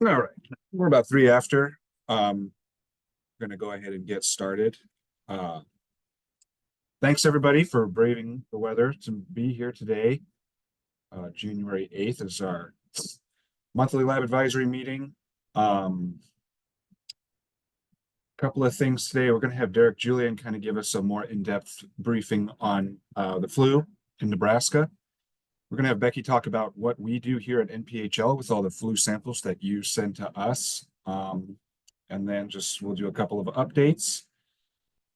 All right, we're about three after. We're gonna go ahead and get started. Uh, Thanks everybody for braving the weather to be here today. January 8th is our monthly lab advisory meeting. Couple of things today. We're gonna have Derek Julian kind of give us a more in-depth briefing on the flu in Nebraska. We're gonna have Becky talk about what we do here at NPHL with all the flu samples that you send to us. And then we'll do a couple of updates.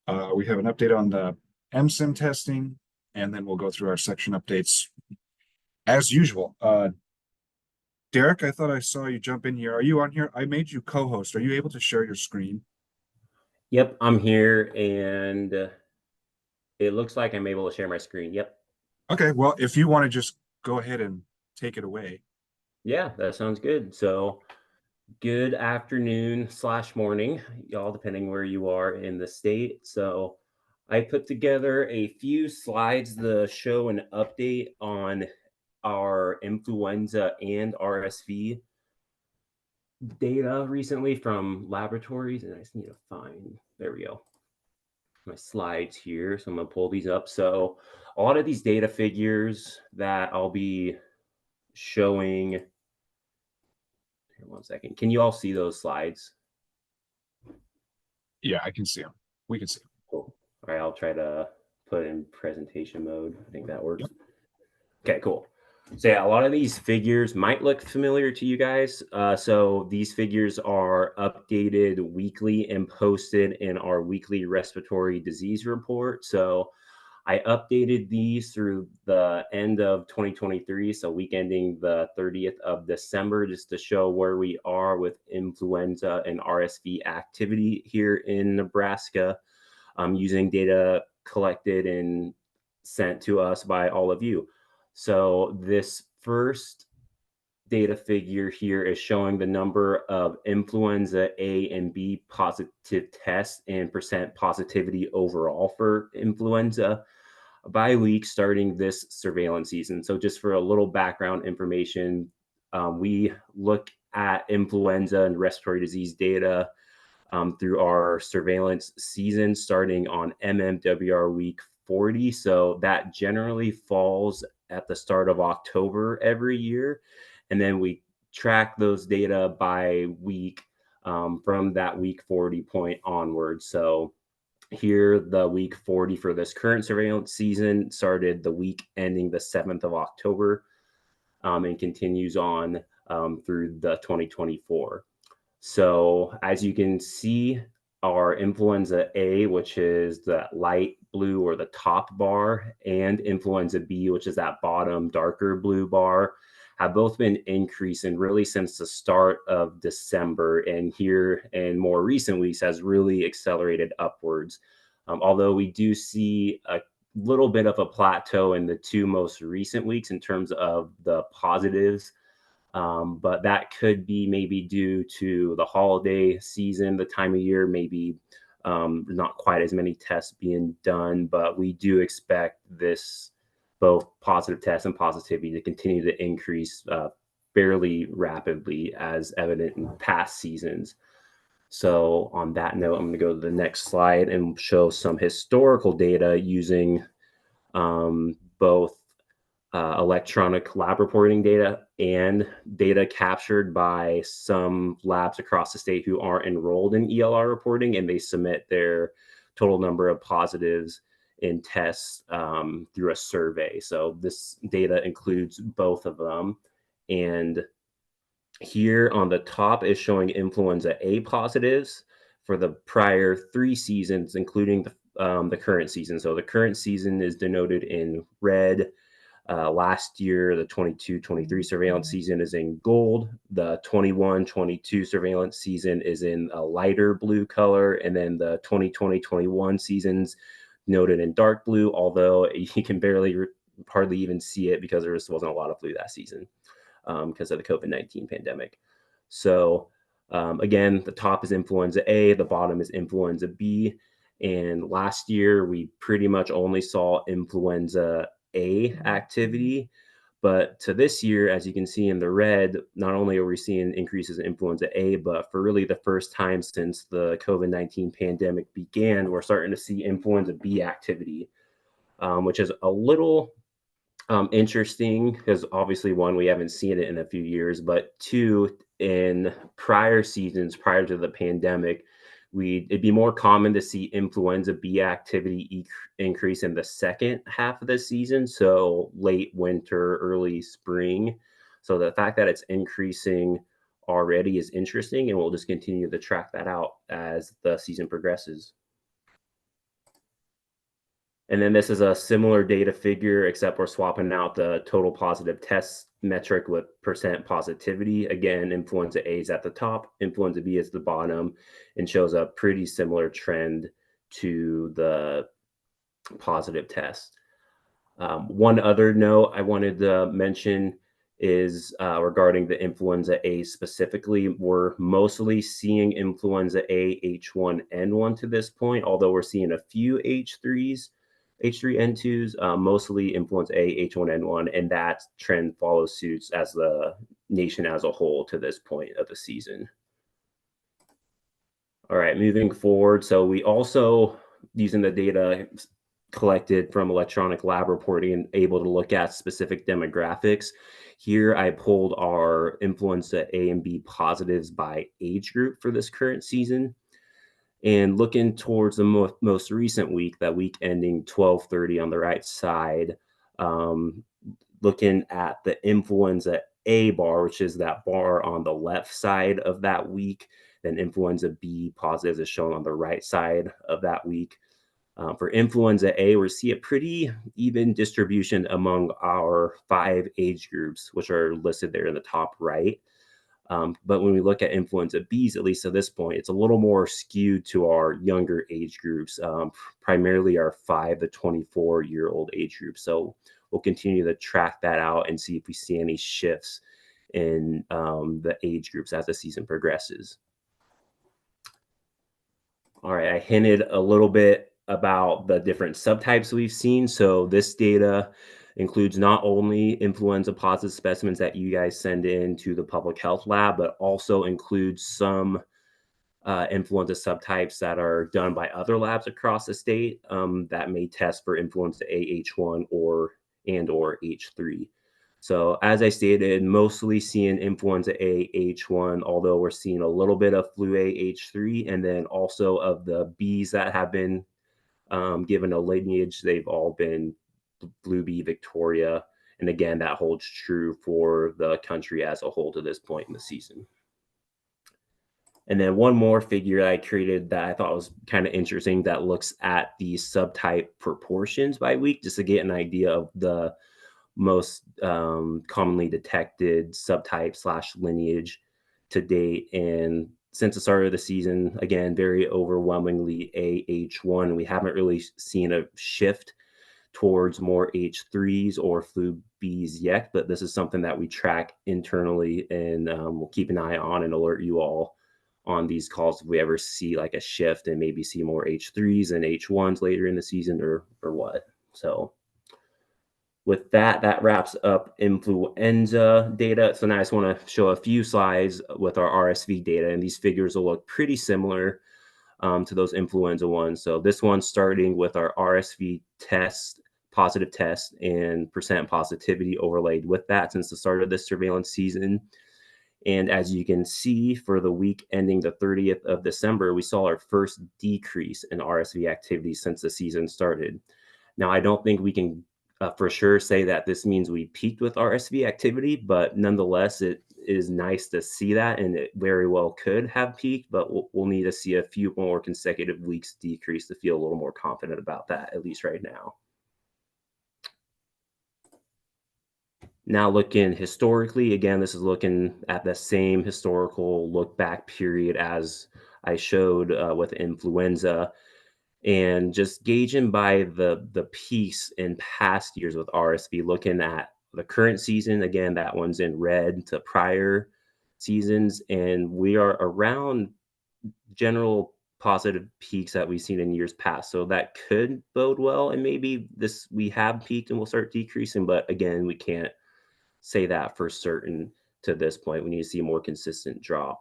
We have an update on the MSIM testing, and then we'll go through our section updates as usual. Derek, I thought I saw you jump in here. Are you on here? I made you co-host. Are you able to share your screen? Yep, I'm here, and it looks like I'm able to share my screen. Yep. Okay, well, if you want to just go ahead and take it away. Yeah, that sounds good. So, good afternoon slash morning, y'all, depending where you are in the state. So, I put together a few slides to show an update on our influenza and RSV data recently from laboratories. And I just need to find, there we go, my slides here. So I'm going to pull these up. So a lot of these data figures that I'll be showing, here, one second. Can you all see those slides? Yeah, I can see them. We can see them. Cool. All right, I'll try to put in presentation mode. I think that works. Yep. Okay, cool. So yeah, a lot of these figures might look familiar to you guys. So these figures are updated weekly and posted in our weekly respiratory disease report. So I updated these through the end of 2023, so week ending the 30th of December, just to show where we are with influenza and RSV activity here in Nebraska, using data collected and sent to us by all of you. So this first data figure here is showing the number of influenza A and B positive tests and percent positivity overall for influenza by week starting this surveillance season. So, just for a little background information, we look at influenza and respiratory disease data through our surveillance season starting on MMWR week 40. So, that generally falls at the start of October every year. And then we track those data by week from that week 40 point onward. So, here, the week 40 for this current surveillance season started the week ending the 7th of October, and continues on through the 2024. So, as you can see, our influenza A, which is the light blue or the top bar, and influenza B, which is that bottom darker blue bar, have both been increasing really since the start of December, and here in more recent weeks has really accelerated upwards. Although we do see a little bit of a plateau in the two most recent weeks in terms of the positives, but that could be maybe due to the holiday season, the time of year, maybe not quite as many tests being done, but we do expect this both positive tests and positivity to continue to increase fairly rapidly as evident in past seasons. So on that note, I'm going to go to the next slide and show some historical data using both electronic lab reporting data and data captured by some labs across the state who aren't enrolled in ELR reporting, and they submit their total number of positives in tests through a survey. So this data includes both of them. And here on the top is showing influenza A positives for the prior 3 seasons, including the current season. So the current season is denoted in red. Last year, the 22-23 surveillance season is in gold. The 21-22 surveillance season is in a lighter blue color. And then the 2020-21 seasons noted in dark blue, although you can hardly even see it because there just wasn't a lot of flu that season because of the COVID-19 pandemic. So again, the top is influenza A, the bottom is influenza B. And last year, we pretty much only saw influenza A activity, But to this year, as you can see in the red, not only are we seeing increases in influenza A, but for really the first time since the COVID-19 pandemic began, we're starting to see influenza B activity, which is a little interesting because obviously, one, we haven't seen it in a few years, but two, in prior seasons prior to the pandemic, it'd be more common to see influenza B activity increase in the second half of the season, so late winter, early spring. So the fact that it's increasing already is interesting, and we'll just continue to track that out as the season progresses. And then this is a similar data figure, except we're swapping out the total positive test metric with percent positivity. Again, influenza A is at the top, influenza B is the bottom, and shows a pretty similar trend to the positive test. One other note I wanted to mention is regarding the influenza A specifically. We're mostly seeing influenza A H1N1 to this point, although we're seeing a few H3s. H3N2s, mostly influenza A, H1N1, and that trend follows suits as the nation as a whole to this point of the season. All right, moving forward. So we also, using the data collected from electronic lab reporting and able to look at specific demographics. Here I pulled our influenza A and B positives by age group for this current season. And looking towards the most recent week, that week ending 12/30 on the right side, looking at the influenza A bar, which is that bar on the left side of that week, then influenza B positives is shown on the right side of that week. For influenza A, we see a pretty even distribution among our 5 age groups, which are listed there in the top right. But when we look at influenza Bs, at least at this point, it's a little more skewed to our younger age groups, primarily our 5 to 24-year-old age group. So we'll continue to track that out and see if we see any shifts in the age groups as the season progresses. All right, I hinted a little bit about the different subtypes we've seen. So this data includes not only influenza positive specimens that you guys send in to the public health lab, but also includes some influenza subtypes that are done by other labs across the state that may test for influenza A H1 or H3. So as I stated, mostly seeing influenza A H1, although we're seeing a little bit of flu A H3, and then also of the Bs that have been given a lineage, they've all been Blue B Victoria. And again, that holds true for the country as a whole to this point in the season. And then one more figure I created that I thought was kind of interesting that looks at the subtype proportions by week, just to get an idea of the most commonly detected subtype / lineage to date. And since the start of the season, again, very overwhelmingly AH1. We haven't really seen a shift towards more H3s or flu Bs yet, but this is something that we track internally, and we'll keep an eye on and alert you all on these calls if we ever see like a shift and maybe see more H3s and H1s later in the season or what. So with that, that wraps up influenza data. So now I just want to show a few slides with our RSV data, and these figures will look pretty similar to those influenza ones. So this one's starting with our RSV test, positive test, and percent positivity overlaid with that since the start of this surveillance season. And as you can see, for the week ending the 30th of December, we saw our first decrease in RSV activity since the season started. Now, I don't think we can for sure say that this means we peaked with RSV activity, but nonetheless, it is nice to see that, and it very well could have peaked, but we'll need to see a few more consecutive weeks decrease to feel a little more confident about that, at least right now. Now looking historically, again, this is looking at the same historical look back period as I showed with influenza, and just gauging by the peaks in past years with RSV, looking at the current season, again, that one's in red to prior seasons, and we are around general positive peaks that we've seen in years past. So that could bode well, and maybe we have peaked and we'll start decreasing, but again, we can't say that for certain to this point. We need to see a more consistent drop.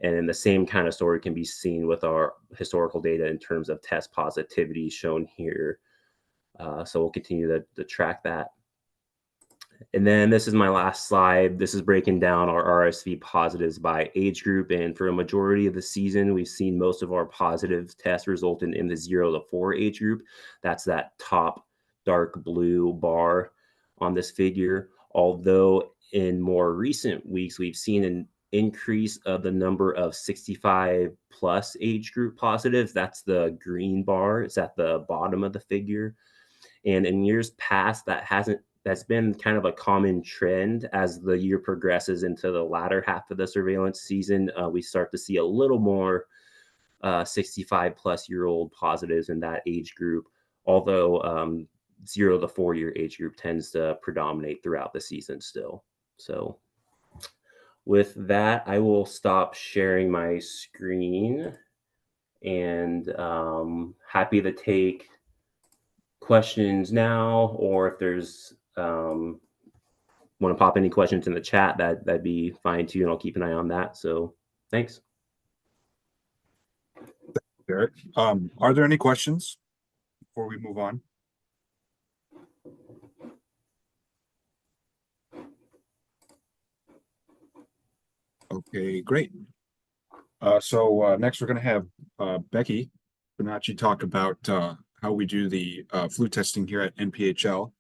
And then the same kind of story can be seen with our historical data in terms of test positivity shown here. So we'll continue to track that. And then this is my last slide. This is breaking down our RSV positives by age group. And for a majority of the season, we've seen most of our positive tests result in the 0 to 4 age group. That's that top dark blue bar on this figure. Although in more recent weeks, we've seen an increase of the number of 65 plus age group positives. That's the green bar. It's at the bottom of the figure. And in years past, that's been kind of a common trend. As the year progresses into the latter half of the surveillance season, we start to see a little more 65 plus year old positives in that age group, although 0 to 4 year age group tends to predominate throughout the season still. So with that, I will stop sharing my screen, and happy to take questions now, or if there's want to pop any questions in the chat, that'd be fine too, and I'll keep an eye on that. So thanks. Derek, are there any questions before we move on? Okay, great. So next we're going to have Becky Bonacci talk about how we do the flu testing here at NPHL.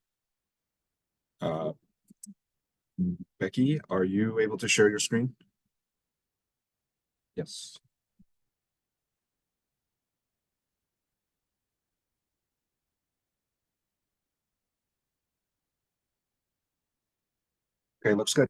Becky, are you able to share your screen? Yes. Okay, looks good.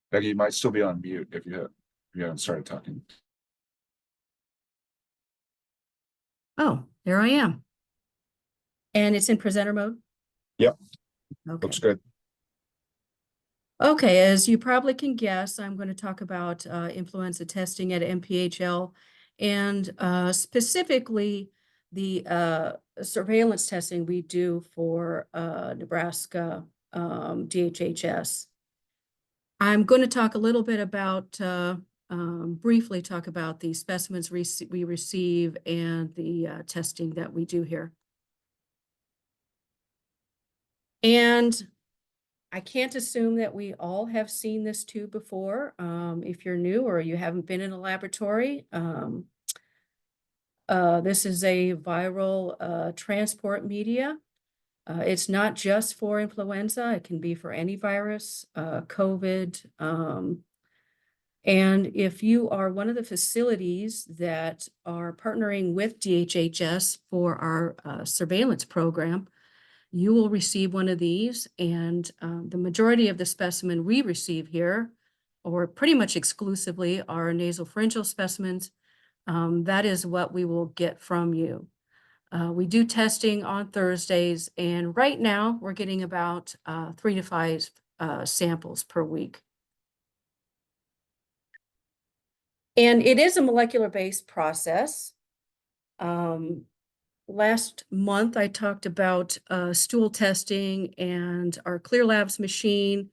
Becky, you might still be on mute if you haven't started talking. Oh, there I am. And it's in presenter mode? Yep. Okay. Looks good. Okay, as you probably can guess, I'm going to talk about influenza testing at NPHL, and specifically the surveillance testing we do for Nebraska DHHS. I'm going to talk a little bit about, briefly talk about the specimens we receive and the testing that we do here. And I can't assume that we all have seen this tube before. If you're new or you haven't been in a laboratory, this is a viral transport media. It's not just for influenza. It can be for any virus, COVID. And if you are one of the facilities that are partnering with DHHS for our surveillance program, you will receive one of these, and the majority of the specimen we receive here, or pretty much exclusively, are nasopharyngeal specimens. That is what we will get from you. We do testing on Thursdays, and right now we're getting about 3 to 5 samples per week. And it is a molecular-based process. Last month, I talked about stool testing and our Clear Labs machine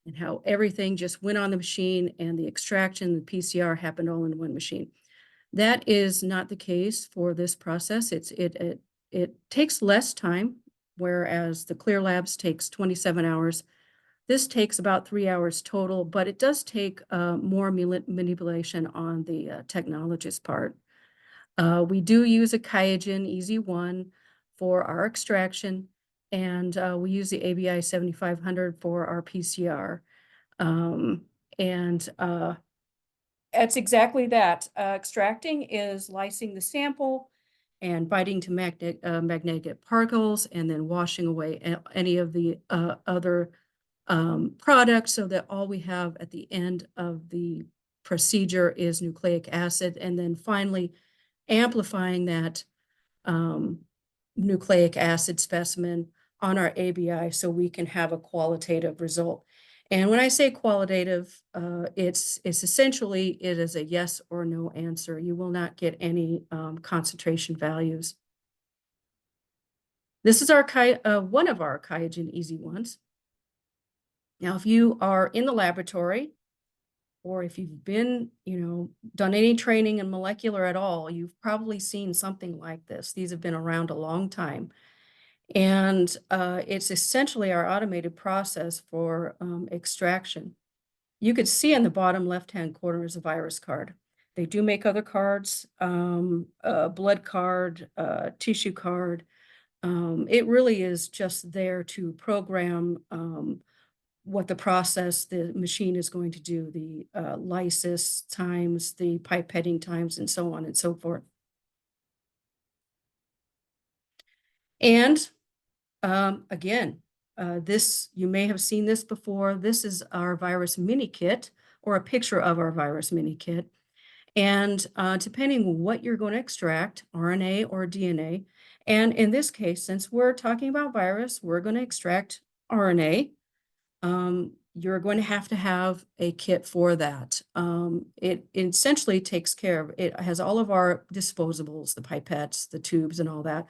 and how everything just went on the machine and the extraction, the PCR happened all in one machine. That is not the case for this process. It takes less time, whereas the Clear Labs takes 27 hours. This takes about 3 hours total, but it does take more manipulation on the technologist part. We do use a QIAGEN EZ1 for our extraction, and we use the ABI 7500 for our PCR. It's exactly that. Extracting is lysing the sample and binding to magnetic particles, and then washing away any of the other products, so that all we have at the end of the procedure is nucleic acid, and then finally amplifying that nucleic acid specimen on our ABI so we can have a qualitative result. And when I say qualitative, it's essentially, it is a yes or no answer. You will not get any concentration values. This is our one of our QIAGEN easy ones. Now, if you are in the laboratory, or if you've been, done any training in molecular at all, you've probably seen something like this. These have been around a long time. And it's essentially our automated process for extraction. You could see in the bottom left-hand corner is a virus card. They do make other cards, a blood card, tissue card. It really is just there to program what the process the machine is going to do, the lysis times, the pipetting times, and so on and so forth. And again, this, you may have seen this before. This is our virus mini kit, or a picture of our virus mini kit. And depending on what you're going to extract, RNA or DNA, and in this case, since we're talking about virus, we're going to extract RNA. You're going to have a kit for that. It essentially takes care of, it has all of our disposables, the pipettes, the tubes, and all that.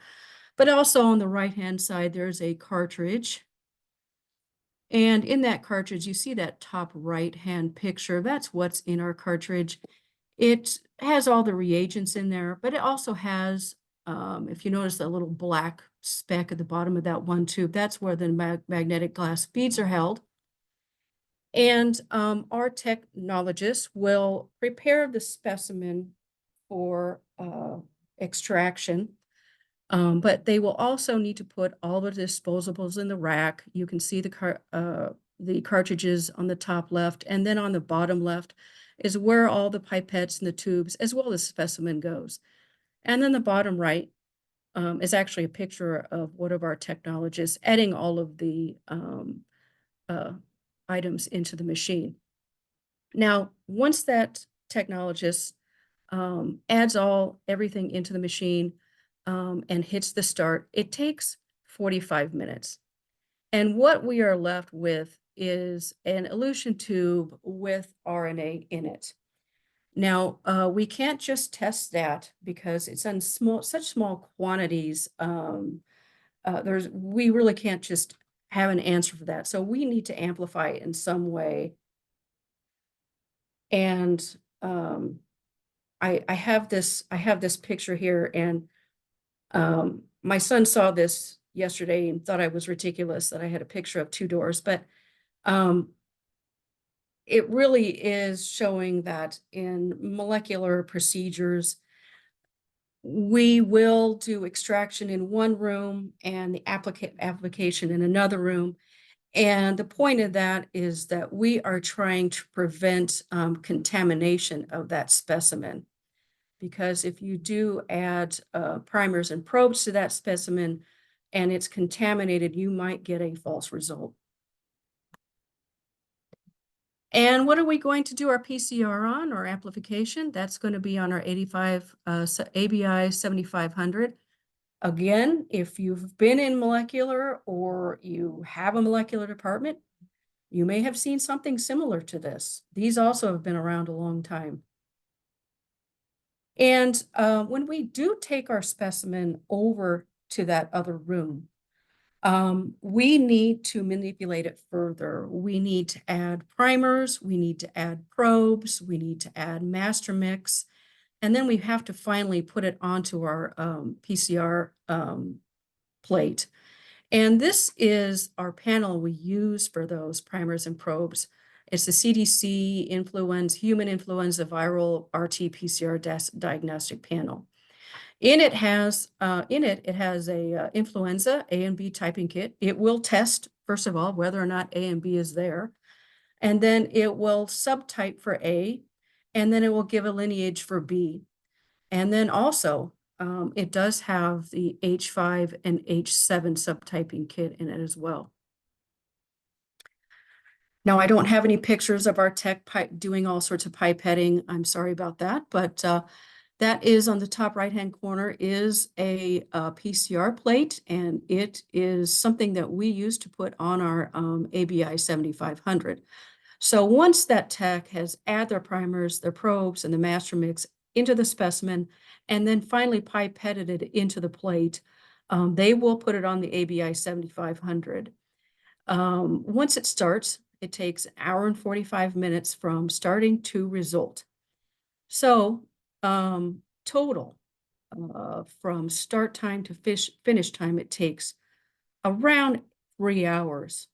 But also on the right-hand side, there's a cartridge. And in that cartridge, you see that top right-hand picture. That's what's in our cartridge. It has all the reagents in there, but it also has, if you notice, the little black speck at the bottom of that one tube, that's where the magnetic glass beads are held. And our technologists will prepare the specimen for extraction. But they will also need to put all the disposables in the rack. You can see the cartridges on the top left, and then on the bottom left is where all the pipettes and the tubes, as well as specimen, goes. And then the bottom right is actually a picture of one of our technologists adding all of the items into the machine. Now, once that technologist adds everything into the machine, and hits the start, it takes 45 minutes. And what we are left with is an elution tube with RNA in it. Now, we can't just test that because it's in such small quantities. We really can't just have an answer for that. So we need to amplify it in some way. And I have this picture here, and my son saw this yesterday and thought I was ridiculous that I had a picture of two doors, but it really is showing that in molecular procedures, we will do extraction in one room and the application in another room. And the point of that is that we are trying to prevent contamination of that specimen. Because if you do add primers and probes to that specimen and it's contaminated, you might get a false result. And what are we going to do our PCR on, or amplification? That's going to be on our ABI 7500. Again, if you've been in molecular or you have a molecular department, you may have seen something similar to this. These also have been around a long time. And when we do take our specimen over to that other room, we need to manipulate it further. We need to add primers, we need to add probes, we need to add master mix, and then we have to finally put it onto our PCR plate. And this is our panel we use for those primers and probes. It's the CDC human influenza viral RT-PCR diagnostic panel. It has a influenza A and B typing kit. It will test, first of all, whether or not A and B is there. And then it will subtype for A, and then it will give a lineage for B. And then also, it does have the H5 and H7 subtyping kit in it as well. Now, I don't have any pictures of our tech doing all sorts of pipetting. I'm sorry about that, but That is on the top right-hand corner is a PCR plate, and it is something that we use to put on our ABI 7500. So once that tech has added their primers, their probes, and the master mix into the specimen, and then finally pipetted it into the plate, they will put it on the ABI 7500. Once it starts, it takes an hour and 45 minutes from starting to result. So total from start time to finish time, it takes around 3 hours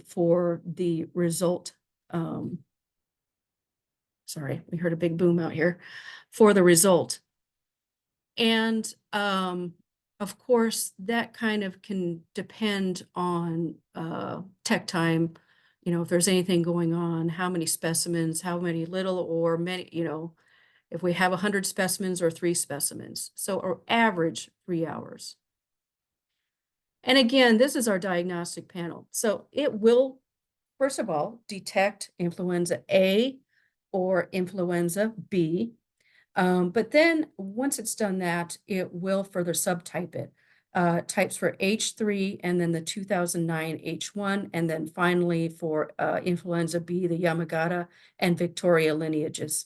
for the result. Sorry, we heard a big boom out here for the result. And of course, that kind of can depend on tech time. You know, if there's anything going on, how many specimens, how many little or many, you know, if we have 100 specimens or 3 specimens. So our average 3 hours. And again, this is our diagnostic panel. So it will, first of all, detect influenza A or influenza B. But then once it's done that, it will further subtype it. Types for H3 and then the 2009 H1, and then finally for influenza B, the Yamagata and Victoria lineages.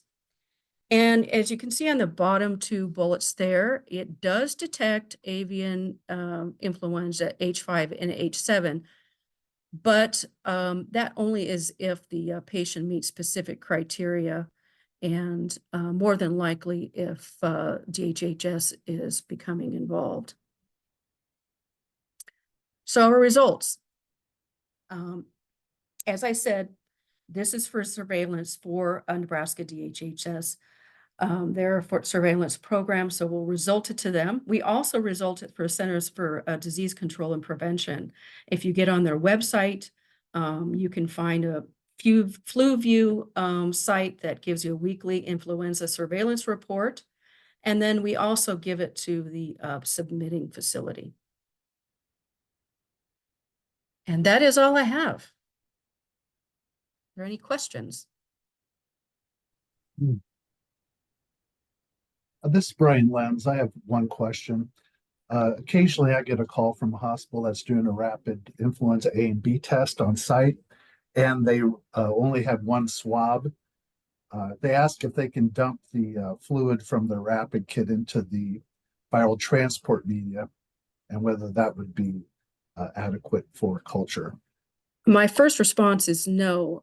And as you can see on the bottom 2 bullets there, it does detect avian influenza H5 and H7, but that only is if the patient meets specific criteria, and more than likely if DHHS is becoming involved. So our results. As I said, this is for surveillance for Nebraska DHHS. Their surveillance program, so we'll result it to them. We also result it for Centers for Disease Control and Prevention. If you get on their website, you can find a FluView site that gives you a weekly influenza surveillance report. And then we also give it to the submitting facility. And that is all I have. Are there any questions? This is Brian Lenz. I have one question. Occasionally I get a call from a hospital that's doing a rapid influenza A and B test on site, and they only had one swab. They ask if they can dump the fluid from the rapid kit into the viral transport media and whether that would be adequate for culture. My first response is no.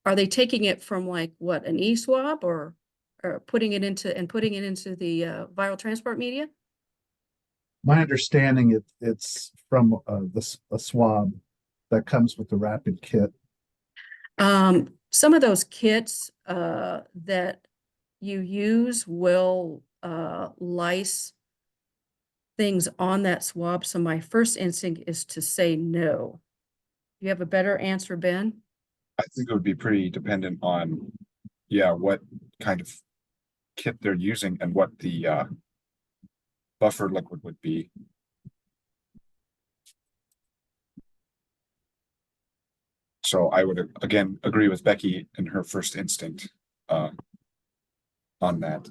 Are they taking it from like what, an e-swab or putting it into the viral transport media? My understanding it's from a swab that comes with the rapid kit. Some of those kits that you use will lyse things on that swab. So my first instinct is to say no. You have a better answer, Ben? I think it would be pretty dependent on, yeah, what kind of kit they're using and what the buffer liquid would be. So I would again agree with Becky in her first instinct on that.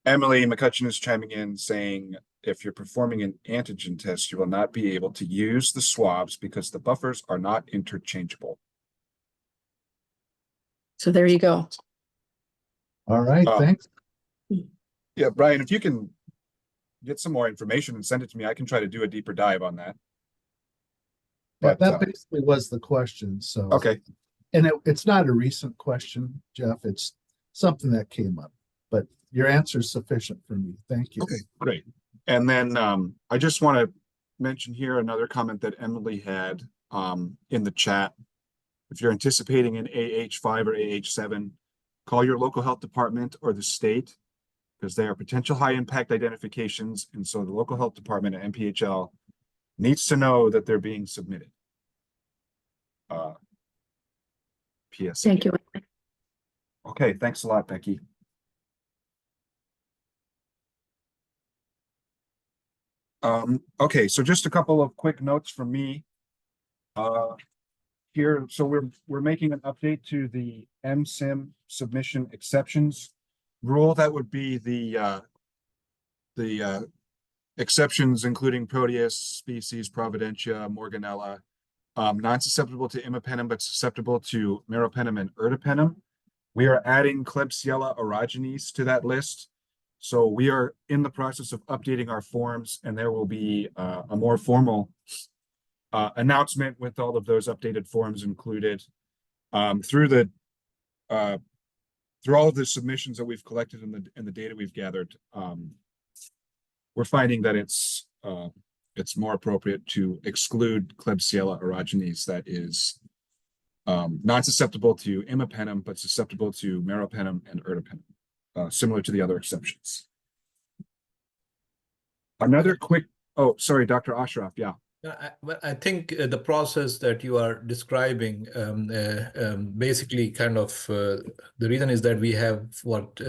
Emily McCutcheon is chiming in saying, if you're performing an antigen test, you will not be able to use the swabs because the buffers are not interchangeable. So there you go. All right, thanks. Yeah, Brian, if you can get some more information and send it to me, I can try to do a deeper dive on that. But But, that basically was the question. So okay. And it's not a recent question, Jeff. It's something that came up, but your answer is sufficient for me. Thank you. Okay, great. And then I just want to mention here another comment that Emily had in the chat. If you're anticipating an AH5 or AH7, call your local health department or the state, because they are potential high impact identifications. And so the local health department at NPHL needs to know that they're being submitted. PSA. Thank you. Okay, thanks a lot, Becky. Okay, so just a couple of quick notes from me. here, so we're making an update to the MSIM submission exceptions rule. That would be the exceptions including Proteus species, Providentia, Morganella, non-susceptible to imipenem, but susceptible to meropenem and ertapenem. We are adding Klebsiella aerogenes to that list. So we are in the process of updating our forms, and there will be a more formal announcement with all of those updated forms included through all of the submissions that we've collected and the data we've gathered. We're finding that it's more appropriate to exclude Klebsiella aerogenes that is not susceptible to imipenem, but susceptible to meropenem and ertapenem, similar to the other exceptions. Another quick, oh, sorry, Dr. Ashraf, yeah. I think the process that you are describing basically kind of the reason is that we have looked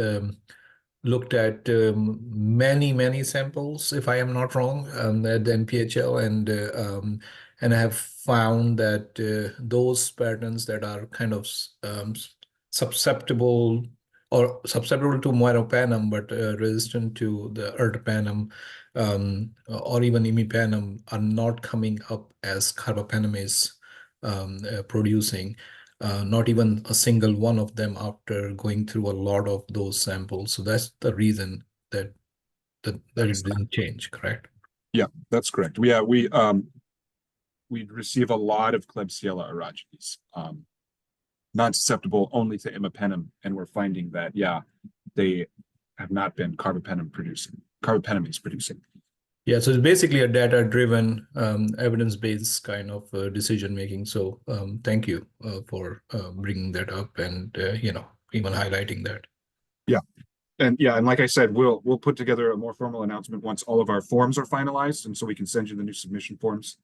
at many samples, if I am not wrong, at the NPHL, and I have found that those patterns that are kind of susceptible to meropenem but resistant to the ertapenem or even imipenem are not coming up as carbapenem is producing. Not even a single one of them after going through a lot of those samples. So that's the reason that it didn't change, correct? Yeah, that's correct. We receive a lot of Klebsiella aerogenes, non-susceptible only to imipenem, and we're finding that, yeah, they have not been carbapenemase producing. Yeah, so it's basically a data-driven, evidence-based kind of decision making. So thank you for bringing that up and even highlighting that. Yeah, and like I said, we'll put together a more formal announcement once all of our forms are finalized, and so we can send you the new submission forms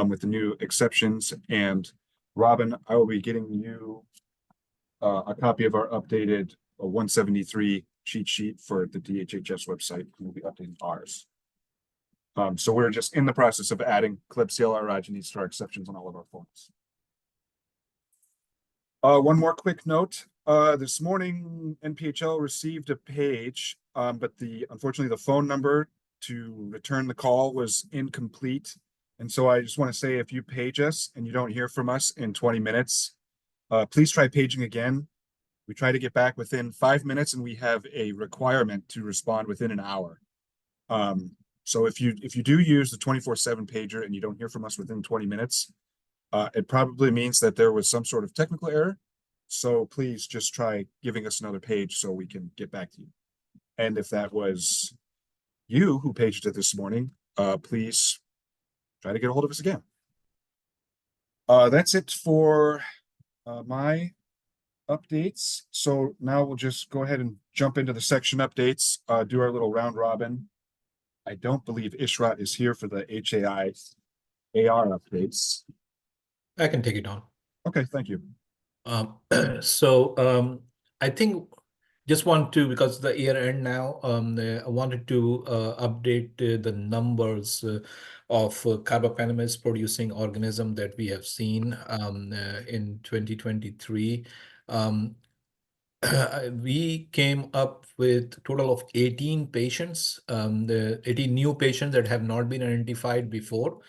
with the new exceptions. And Robin, I will be getting you a copy of our updated 173 cheat sheet for the DHHS website. We'll be updating ours. So we're just in the process of adding Klebsiella aerogenes to our exceptions on all of our forms. One more quick note. This morning, NPHL received a page, but unfortunately the phone number to return the call was incomplete. And so I just want to say, if you page us and you don't hear from us in 20 minutes, please try paging again. We try to get back within 5 minutes, and we have a requirement to respond within an hour. So if you do use the 24/7 pager and you don't hear from us within 20 minutes, it probably means that there was some sort of technical error. So please just try giving us another page so we can get back to you. And if that was you who paged it this morning, please try to get a hold of us again. That's it for my updates. So now we'll just go ahead and jump into the section updates, do our little round robin. I don't believe Ishrat is here for the HAI AR updates. I can take it on. Okay, thank you. I think just want to, because the year end now, I wanted to update the numbers of carbapenemase producing organism that we have seen in 2023. We came up with a total of 18 patients, the 18 new patients that have not been identified before,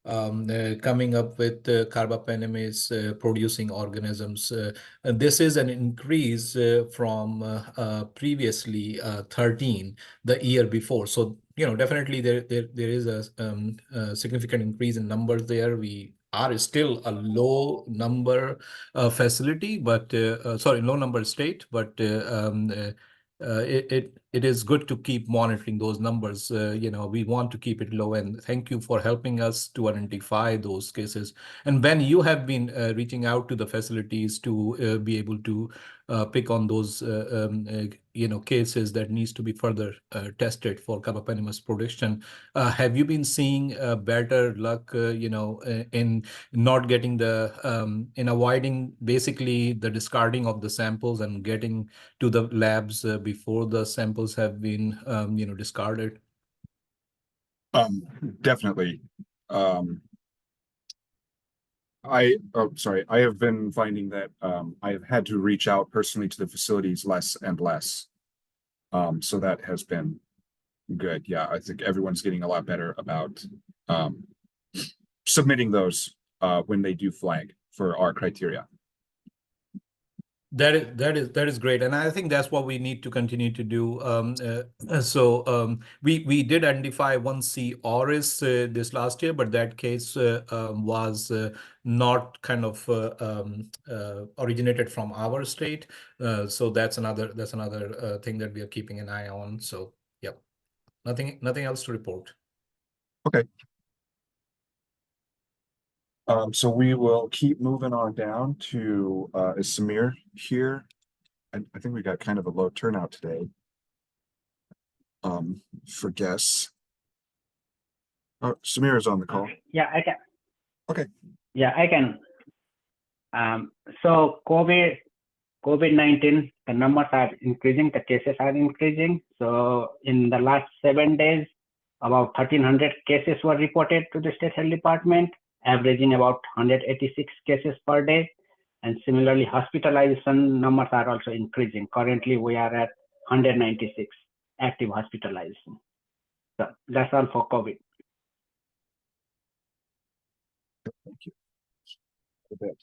coming up with carbapenemase producing organisms. And this is an increase from previously 13 the year before. So, definitely there is a significant increase in numbers there. We are still a low number facility, but low number state, but it is good to keep monitoring those numbers. We want to keep it low, and thank you for helping us to identify those cases. And when you have been reaching out to the facilities to be able to pick on those cases that needs to be further tested for carbapenemase production, have you been seeing better luck in not getting in avoiding basically the discarding of the samples and getting to the labs before the samples have been discarded? Definitely. sorry, I have been finding that I have had to reach out personally to the facilities less and less. So that has been good. Yeah, I think everyone's getting a lot better about submitting those when they do flag for our criteria. That is great, and I think that's what we need to continue to do. We did identify one C Auris this last year, but that case was not kind of originated from our state. So that's another thing that we are keeping an eye on. So yeah, nothing else to report. Okay. So we will keep moving on down to is Samir here? I think we got kind of a low turnout today. For guests. Oh, Samir is on the call. Yeah, I can. Okay. Yeah, I can. So COVID-19, the numbers are increasing, the cases are increasing. So in the last 7 days, about 1,300 cases were reported to the State Health Department, averaging about 186 cases per day. And similarly, hospitalization numbers are also increasing. Currently, we are at 196 active hospitalization. So that's all for COVID. Thank you. A bit.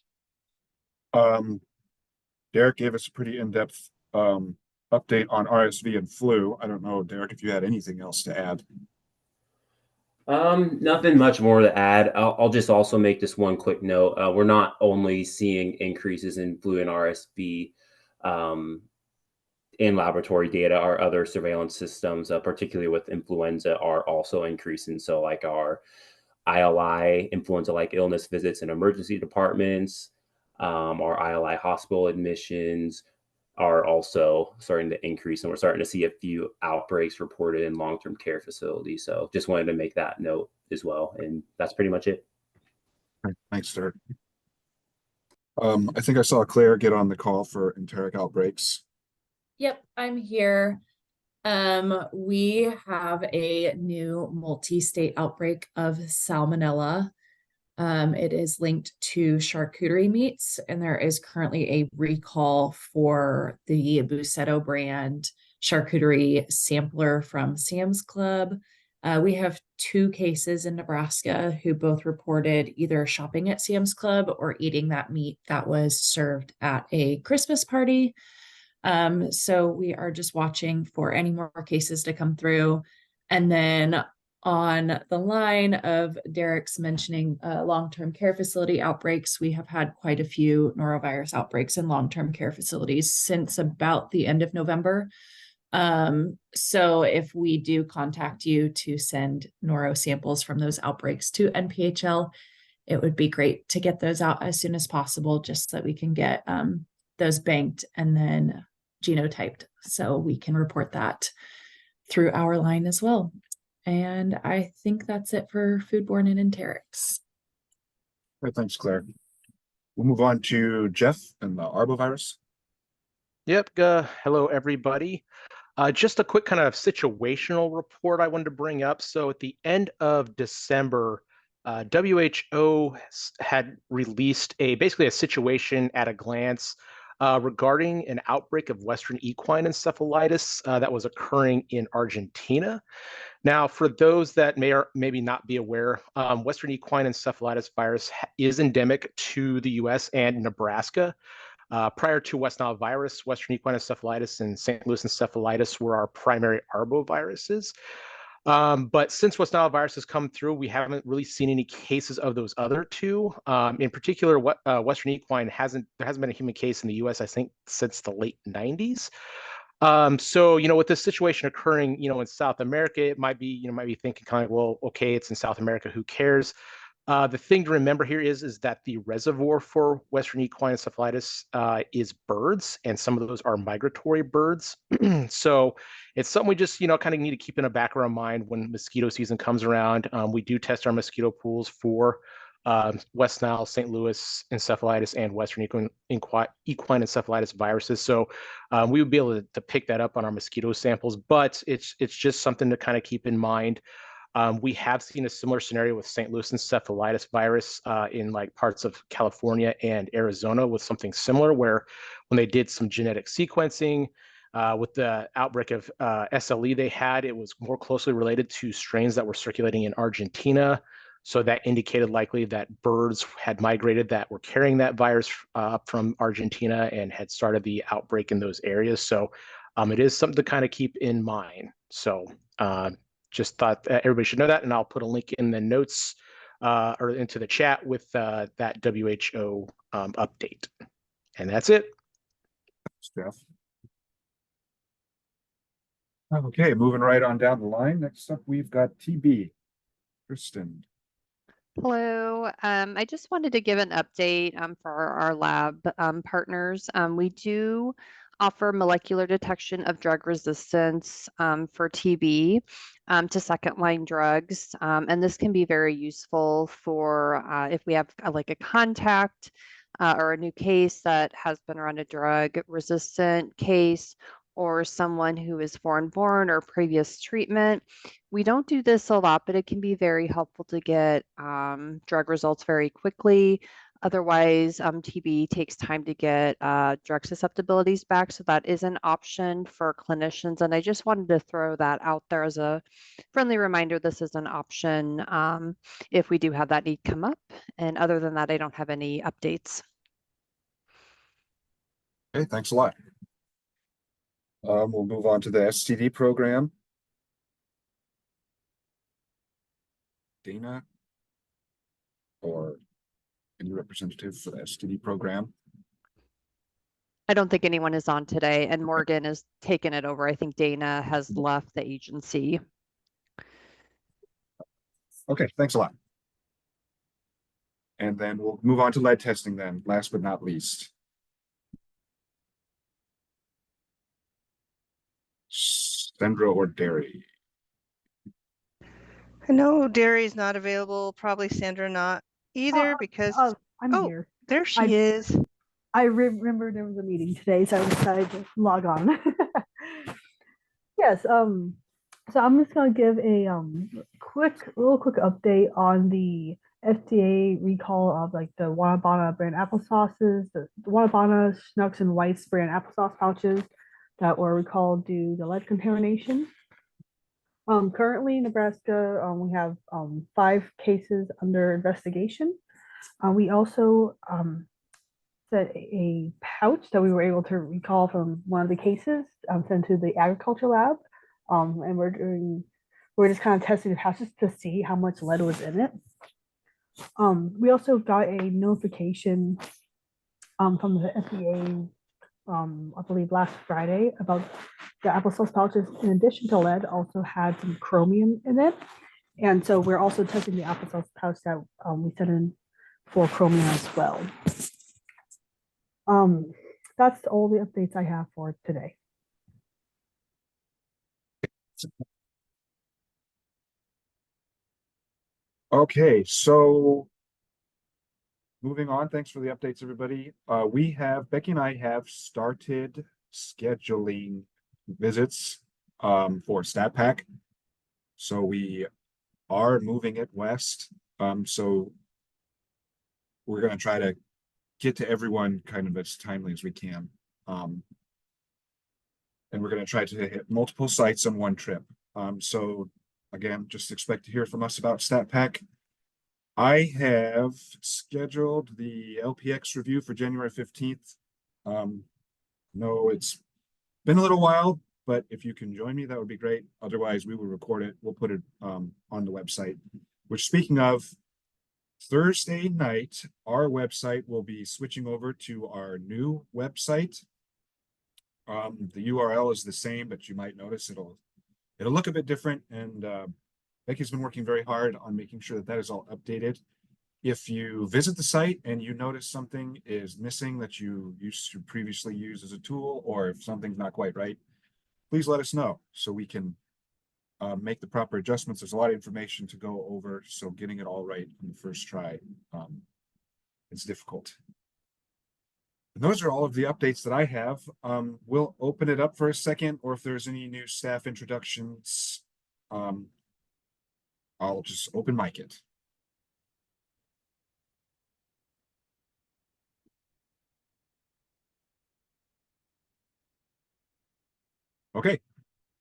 Derek gave us a pretty in-depth update on RSV and flu. I don't know, Derek, if you had anything else to add. Nothing much more to add. I'll just also make this one quick note. We're not only seeing increases in flu and RSV in laboratory data, our other surveillance systems, particularly with influenza, are also increasing. So like our ILI, influenza-like illness visits in emergency departments, our ILI hospital admissions are also starting to increase, and we're starting to see a few outbreaks reported in long-term care facilities. So just wanted to make that note as well. And that's pretty much it. Okay, thanks, Derek. I think I saw Claire get on the call for enteric outbreaks. Yep, I'm here. We have a new multi-state outbreak of Salmonella. It is linked to charcuterie meats, and there is currently a recall for the Bussetto brand charcuterie sampler from Sam's Club. We have 2 cases in Nebraska who both reported either shopping at Sam's Club or eating that meat that was served at a Christmas party. So we are just watching for any more cases to come through. And then on the line of Derek's mentioning long-term care facility outbreaks, we have had quite a few norovirus outbreaks in long-term care facilities since about the end of November. So if we do contact you to send noro samples from those outbreaks to NPHL, it would be great to get those out as soon as possible, just so that we can get those banked and then genotyped, so we can report that through our line as well. And I think that's it for foodborne and enterics. Okay, thanks, Claire. We'll move on to Jeff and the arbovirus. Yep. Hello, everybody. Just a quick kind of situational report I wanted to bring up. So at the end of December, WHO had released basically a situation at a glance regarding an outbreak of Western equine encephalitis that was occurring in Argentina. Now, for those that may or maybe not be aware, Western equine encephalitis virus is endemic to the U.S. and Nebraska. Prior to West Nile virus, Western equine encephalitis and St. Louis encephalitis were our primary arboviruses. But since West Nile virus has come through, we haven't really seen any cases of those other 2. In particular, Western equine there hasn't been a human case in the U.S., I think, since the late 90s. So, with this situation occurring, in South America, it might be thinking kind of, well, okay, it's in South America, who cares? The thing to remember here is that the reservoir for Western equine encephalitis is birds, and some of those are migratory birds. So it's something we just, kind of need to keep in the back of our mind when mosquito season comes around. We do test our mosquito pools for West Nile, St. Louis encephalitis, and Western equine encephalitis viruses. So we would be able to pick that up on our mosquito samples, but it's just something to kind of keep in mind. We have seen a similar scenario with St. Louis encephalitis virus in like parts of California and Arizona with something similar, where when they did some genetic sequencing with the outbreak of SLE they had, it was more closely related to strains that were circulating in Argentina. So that indicated likely that birds had migrated that were carrying that virus up from Argentina and had started the outbreak in those areas. So it is something to kind of keep in mind. So just thought everybody should know that, and I'll put a link in the notes or into the chat with that WHO update. And that's it. Steph. Okay, moving right on down the line. Next up, we've got TB. Kristen. Hello. I just wanted to give an update for our lab partners. We do offer molecular detection of drug resistance for TB to second-line drugs. And this can be very useful for if we have like a contact or a new case that has been around a drug-resistant case, or someone who is foreign-born or previous treatment. We don't do this a lot, but it can be very helpful to get drug results very quickly. Otherwise, TB takes time to get drug susceptibilities back, so that is an option for clinicians. And I just wanted to throw that out there as a friendly reminder. This is an option if we do have that need come up. And other than that, I don't have any updates. Okay, thanks a lot. We'll move on to the STD program. Dana, or any representative for the STD program? I don't think anyone is on today, and Morgan is taking it over. I think Dana has left the agency. Okay, thanks a lot. And then we'll move on to lead testing then, last but not least. Sandra or Derry? I know Derry's not available, probably Sandra not either, because I'm here. There she is. I remember there was a meeting today, so I decided to log on. Yes, so I'm just gonna give a real quick update on the FDA recall of like the Wanabana brand applesauces, the Wanabana, Schnucks, and Weiss brand applesauce pouches that were recalled due to lead contamination. Currently in Nebraska, we have 5 cases under investigation. We also set a pouch that we were able to recall from one of the cases sent to the agriculture lab. And we're just kind of testing the pouches to see how much lead was in it. We also got a notification from the FDA I believe last Friday, about the applesauce pouches, in addition to lead, also had some chromium in it. And so we're also testing the applesauce pouch that we sent in for chromium as well. That's all the updates I have for today. Okay, so moving on, thanks for the updates, everybody. Becky and I have started scheduling visits for StatPack. So we are moving it west. So we're going to try to get to everyone kind of as timely as we can. And we're going to try to hit multiple sites on one trip. So again, just expect to hear from us about StatPack. I have scheduled the LPX review for January 15th. No, it's been a little while, but if you can join me, that would be great. Otherwise, we will record it. We'll put it on the website. Which, speaking of, Thursday night, our website will be switching over to our new website. The URL is the same, but you might notice it'll look a bit different, and Becky's been working very hard on making sure that is all updated. If you visit the site and you notice something is missing that you used to previously use as a tool, or if something's not quite right, please let us know so we can make the proper adjustments. There's a lot of information to go over, so getting it all right on the first try, it's difficult. And those are all of the updates that I have. We'll open it up for a second, or if there's any new staff introductions, I'll just open mic it. Okay,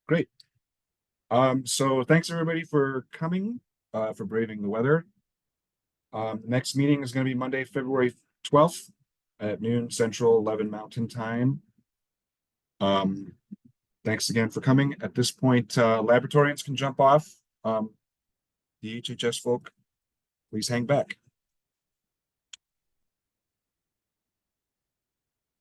great. So thanks everybody for coming, for braving the weather. Next meeting is going to be Monday, February 12th at noon Central, 11 Mountain Time. Thanks again for coming. At this point, laboratorians can jump off. The HHS folk, please hang back.